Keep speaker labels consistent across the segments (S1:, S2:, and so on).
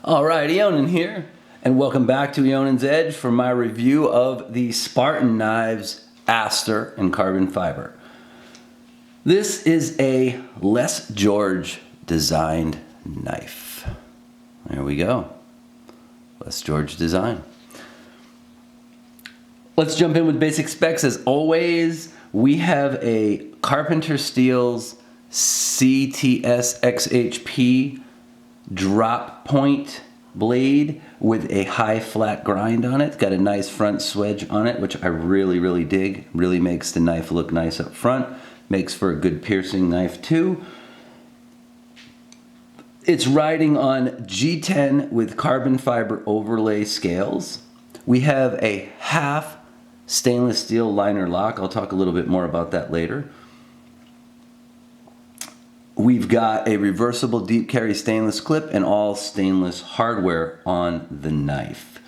S1: Alright, Eonin here, and welcome back to Eonin's Edge for my review of the Spartan knives Astor and carbon fiber. This is a Les George designed knife. There we go. Les George design. Let's jump in with basic specs. As always, we have a Carpenter Steel's CTS XHP drop point blade with a high flat grind on it. It's got a nice front swedge on it, which I really dig. Really makes the knife look nice up front. Makes for a good piercing knife too. It's riding on G10 with carbon fiber overlay scales. We have a half stainless steel liner lock. I'll talk a little bit more about that later. We've got a reversible deep carry stainless clip and all stainless hardware on the knife.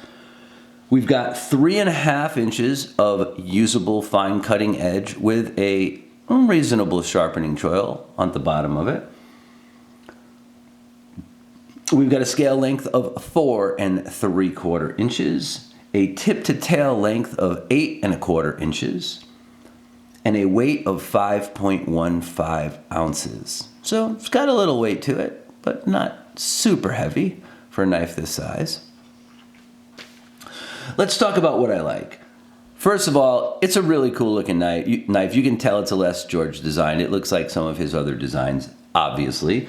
S1: We've got 3.5 inches of usable fine cutting edge with a reasonable sharpening choil on the bottom of it. We've got a scale length of 4 3/4 inches, a tip to tail length of 8 1/4 inches, and a weight of 5.15 ounces. So it's got a little weight to it, but not super heavy for a knife this size. Let's talk about what I like. First of all, it's a really cool looking knife. You can tell it's a Les George design. It looks like some of his other designs, obviously.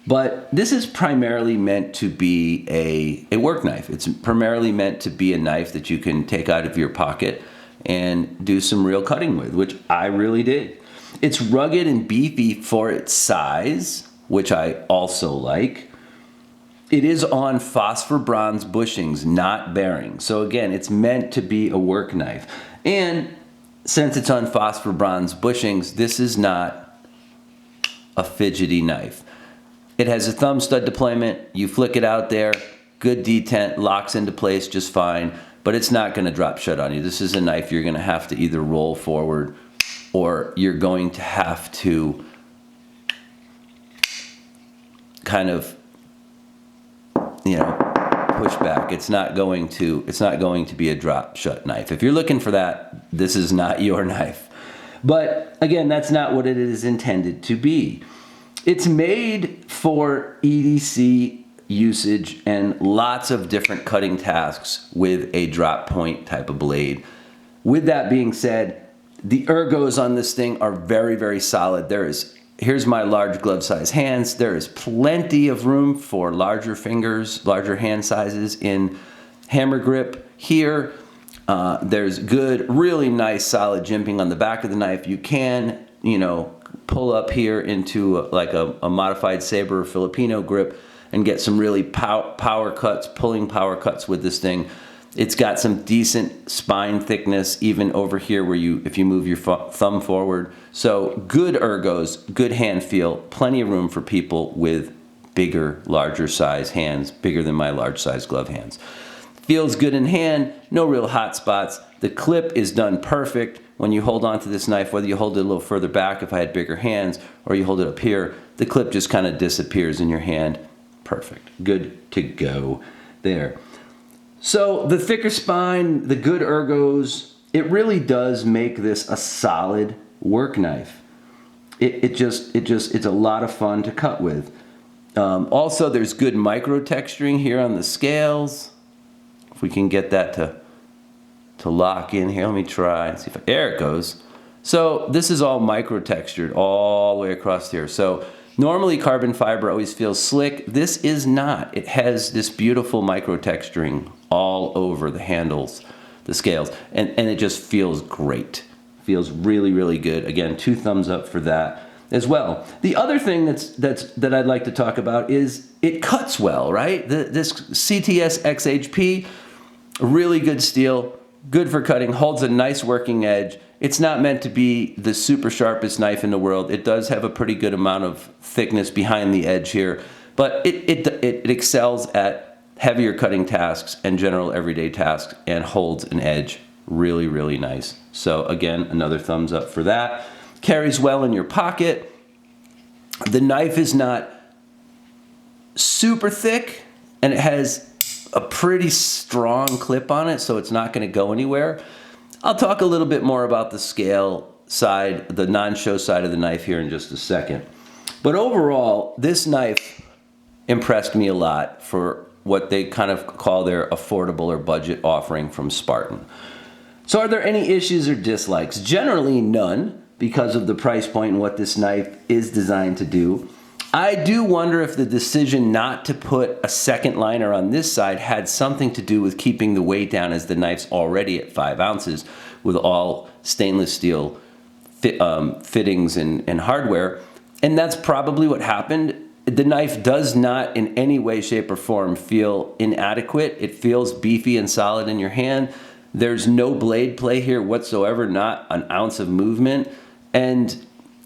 S1: But this is primarily meant to be a work knife. It's primarily meant to be a knife that you can take out of your pocket and do some real cutting with, which I really did. It's rugged and beefy for its size, which I also like. It is on phosphor bronze bushings, not bearing. So again, it's meant to be a work knife. And since it's on phosphor bronze bushings, this is not a fidgety knife. It has a thumb stud deployment. You flick it out there, good detent, locks into place just fine, but it's not going to drop shut on you. This is a knife you're going to have to either roll forward or you're going to have to kind of, push back. It's not going to be a drop shut knife. If you're looking for that, this is not your knife. But again, that's not what it is intended to be. It's made for EDC usage and lots of different cutting tasks with a drop point type of blade. With that being said, the ergos on this thing are very solid. Here's my large glove size hands. There is plenty of room for larger fingers, larger hand sizes in hammer grip here. There's good, really nice solid jimping on the back of the knife. You can, pull up here into like a modified Sabre or Filipino grip and get some really power cuts, pulling power cuts with this thing. It's got some decent spine thickness even over here where if you move your thumb forward. So good ergos, good hand feel, plenty of room for people with bigger, larger size hands, bigger than my large size glove hands. Feels good in hand, no real hot spots. The clip is done perfect when you hold onto this knife, whether you hold it a little further back if I had bigger hands, or you hold it up here, the clip just kind of disappears in your hand. Perfect, good to go there. So the thicker spine, the good ergos, it really does make this a solid work knife. It's a lot of fun to cut with. Also, there's good micro texturing here on the scales. If we can get that to lock in here, let me try and see if there it goes. So this is all micro textured all the way across here. So normally carbon fiber always feels slick. This is not. It has this beautiful micro texturing all over the handles, the scales, and it just feels great. Feels really good. Again, 2 thumbs up for that as well. The other thing that I'd like to talk about is it cuts well, right? This CTS XHP, really good steel, good for cutting, holds a nice working edge. It's not meant to be the super sharpest knife in the world. It does have a pretty good amount of thickness behind the edge here, but it excels at heavier cutting tasks and general everyday tasks and holds an edge really nice. So again, another thumbs up for that. Carries well in your pocket. The knife is not super thick. and it has a pretty strong clip on it, so it's not going to go anywhere. I'll talk a little bit more about the scale side, the non-show side of the knife here in just a second. But overall, this knife impressed me a lot for what they kind of call their affordable or budget offering from Spartan. So are there any issues or dislikes? Generally none, because of the price point and what this knife is designed to do. I do wonder if the decision not to put a second liner on this side had something to do with keeping the weight down, as the knife's already at 5 ounces with all stainless steel fittings and hardware. And that's probably what happened. The knife does not in any way, shape, or form feel inadequate. It feels beefy and solid in your hand. There's no blade play here whatsoever, not an ounce of movement. And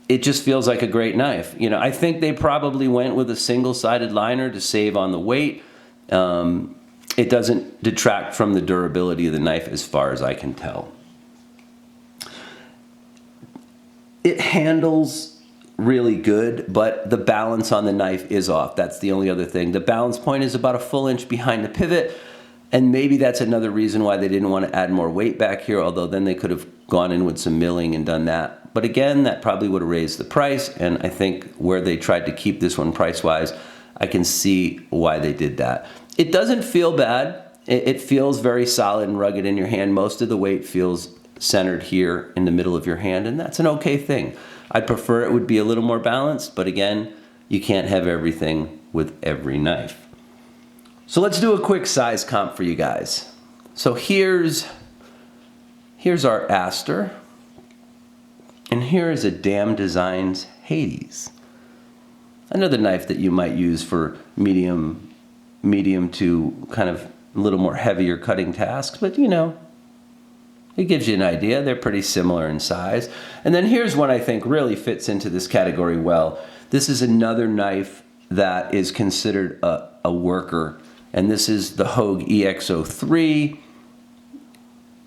S1: it just feels like a great knife. You know, I think they probably went with a single-sided liner to save on the weight. It doesn't detract from the durability of the knife as far as I can tell. It handles really good, but the balance on the knife is off. That's the only other thing. The balance point is about a full inch behind the pivot, and maybe that's another reason why they didn't want to add more weight back here, although then they could have gone in with some milling and done that. But again, that probably would have raised the price, and I think where they tried to keep this one price-wise, I can see why they did that. It doesn't feel bad. It feels very solid and rugged in your hand. Most of the weight feels centered here in the middle of your hand, and that's an okay thing. I'd prefer it would be a little more balanced, but again, you can't have everything with every knife. So let's do a quick size comp for you guys. So here's our Astor, and here is a Dam Designs Hades. Another knife that you might use for medium to kind of a little more heavier cutting tasks, but you know, it gives you an idea. They're pretty similar in size. And then here's one I think really fits into this category well. This is another knife that is considered a worker, and this is the Hogue EX03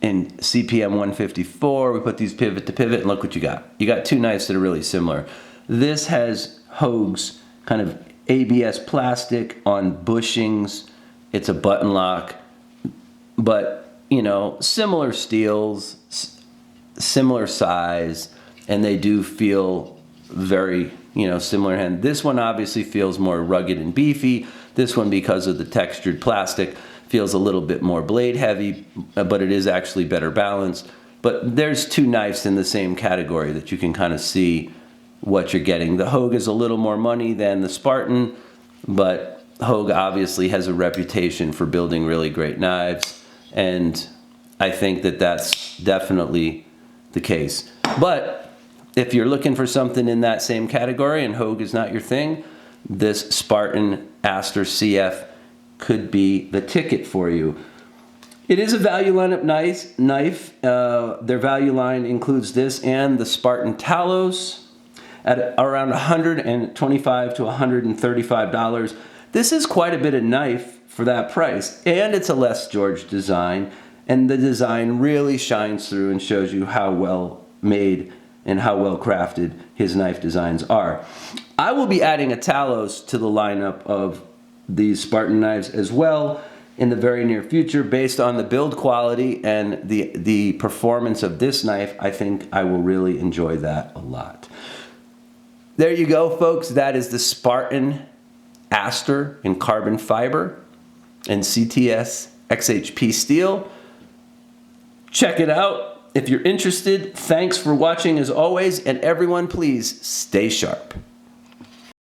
S1: in CPM 154. We put these pivot to pivot, and look what you got. You got two knives that are really similar. This has Hogue's kind of ABS plastic on bushings. It's a button lock, but you know, similar steels, similar size, and they do feel very, you know, similar hand. This one obviously feels more rugged and beefy. This one, because of the textured plastic, feels a little bit more blade heavy, but it is actually better balanced. But there's two knives in the same category that you can kind of see what you're getting. The Hogue is a little more money than the Spartan, but Hogue obviously has a reputation for building really great knives. And I think that that's definitely the case. But if you're looking for something in that same category and Hogue is not your thing, this Spartan Astor CF could be the ticket for you. It is a value lineup knife. Their value line includes this and the Spartan Talos at around $125 to $135. This is quite a bit of knife for that price, and it's a Les George design, and the design really shines through and shows you how well made and how well crafted his knife designs are. I will be adding a Talos to the lineup of these Spartan knives as well in the very near future. Based on the build quality and the performance of this knife, I think I will really enjoy that a lot. There you go, folks. That is the Spartan Astor in carbon fiber and CTS XHP steel. Check it out if you're interested. Thanks for watching as always, and everyone please stay sharp.